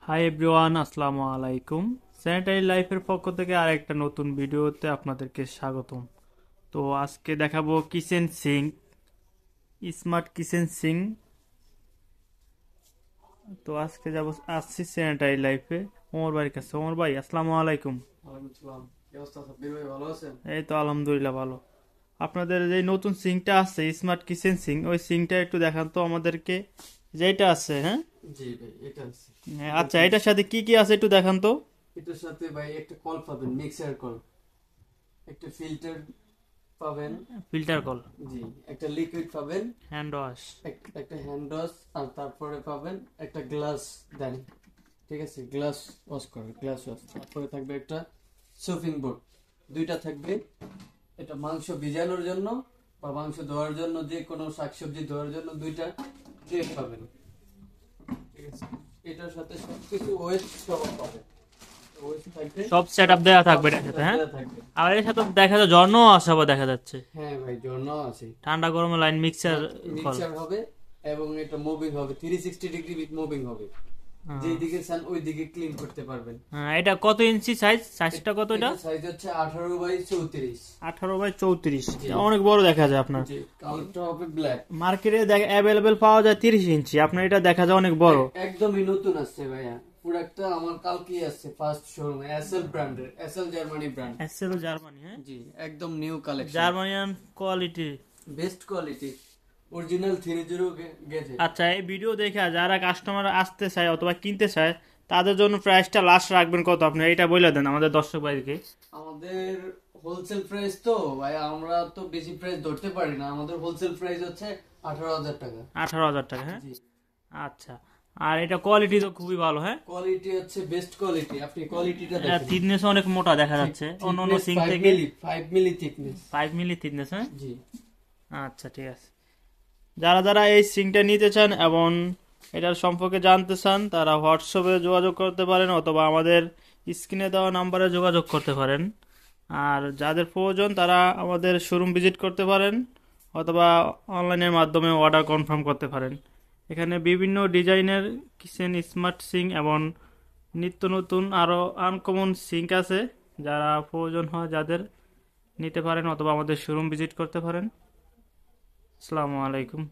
Hi everyone, আসসালামু আলাইকুম। Sanitary লাইফের পক্ষ থেকে আরেকটা নতুন ভিডিওতে আপনাদেরকে স্বাগতম। তো আজকে দেখাবো kitchen sync, smart kitchen sync. তো আজকে আসছি স্যানিটারি লাইফে ওমর ভাইয়ের কাছে। ওমর ভাই, আসসালামু আলাইকুম। ওয়ালাইকুম আসসালাম। কি অবস্থা সাব্বির ভাই, ভালো আছেন? এই তো আলহামদুলিল্লাহ ভালো। আপনাদের যে নতুন সিঙ্কটা আছে, স্মার্ট কিচেন সিঙ্ক, ওই সিঙ্কটা একটু দেখান তো আমাদেরকে, যেটা আছে। হ্যাঁ, জি ভাই, এটা আছে। আচ্ছা, দেখুন, এটার সাথে কি কি আছে একটু দেখান তো। এটার সাথে ভাই একটা কল পাবেন, মিক্সার কল, একটা ফিল্টার পাবেন। ফিল্টার কল, জি, একটা লিকুইড পাবেন, হ্যান্ড ওয়াশ। একটা হ্যান্ড ওয়াশ, আর তারপরে পাবেন একটা গ্লাস দেন। ঠিক আছে, গ্লাস ওয়াশ করে গ্লাস ওয়াশ। তারপরে থাকবে একটা সুপিং বোর্ড, দুইটা থাকবে। এটা মাংস ভিজানোর জন্য বা মাংস ধোয়ার জন্য, যে কোনো শাকসবজি ধোয়ার জন্য দুইটা ট্রে পাবেন। ঠিক আছে, এটার সাথে সবকিছু ওয়েস্ট সব পাবে, ওয়েস্ট থাকবে, সব সেট আপ দেওয়া সব থাকবে এটার সাথে, setup হ্যাঁ। দেয়া থাকবে। আর এর সাথে দেখা যায় ঝর্ণাও আছে আবার দেখা যাচ্ছে। হ্যাঁ ভাই, ঝর্ণাও আছে। ঠান্ডা গরমের লাইন মিক্সার কল। মিক্সার হবে এবং এটা মুভিং হবে, 360 ডিগ্রি মুভিং হবে। যেই দিকে চান ওই দিকে ক্লিন করতে পারবেন। হ্যাঁ, এটা কত ইঞ্চি সাইজ? সাইজটা কত এটা? সাইজ হচ্ছে 18/34। 18/34। জি অনেক বড় দেখা যায় আপনার। জি, কালারটা হবে ব্ল্যাক। মার্কেটে অ্যাভেলেবেল পাওয়া যায় 30 ইঞ্চি, আপনার এটা দেখা যায় অনেক বড়। একদমই নতুন আসছে ভাইয়া, প্রোডাক্টটা আমার কালকেই আসছে ফার্স্ট শোরুমে, এসএল ব্র্যান্ডের, SL Germany brand. SL Germany, হ্যাঁ। জি, একদম নিউ কালেকশন, জার্মানিয়ান কোয়ালিটি। বেস্ট কোয়ালিটি, অরিজিনাল 30 গেজে। আচ্ছা, এই ভিডিও দেখে যারা কাস্টমার আসতে চায় অথবা কিনতে চায়, তাদের জন্য প্রাইসটা লাস্ট রাখবেন কত আপনি, এটা বলে দেন আমাদের দর্শক ভাইকে। আমাদের হোলসেল প্রাইস তো ভাই, আমরা তো বেশি প্রাইস ধরতে পারি না। আমাদের হোলসেল প্রাইস হচ্ছে 18,000 টাকা। 18,000 টাকা, হ্যাঁ। জি, আচ্ছা, আর এটা কোয়ালিটি তো খুবই ভালো, হ্যাঁ। কোয়ালিটি হচ্ছে বেস্ট কোয়ালিটি, আপনি কোয়ালিটিটা এটা দেখেন। থিকনেস অনেক মোটা দেখা যাচ্ছে অন্য অন্য সিং থেকে। 5 মিলি থিকনেস। 5 মিলি থিকনেস, হ্যাঁ। জি, আচ্ছা, ঠিক আছে। যারা যারা এই সিংটা নিতে চান এবং এটার সম্পর্কে জানতে চান, তারা হোয়াটসঅ্যাপে যোগাযোগ করতে পারেন অথবা আমাদের স্ক্রিনে দেওয়া নাম্বারে যোগাযোগ করতে পারেন। আর যাদের প্রয়োজন তারা আমাদের শোরুম ভিজিট করতে পারেন অথবা অনলাইনের মাধ্যমে অর্ডার কনফার্ম করতে পারেন। এখানে বিভিন্ন ডিজাইনের কিচেন স্মার্ট সিঙ্ক এবং নিত্য নতুন আরও আনকমন সিঙ্ক আছে। যারা প্রয়োজন হয় যাদের, নিতে পারেন অথবা আমাদের শোরুম ভিজিট করতে পারেন। আসসালামু আলাইকুম।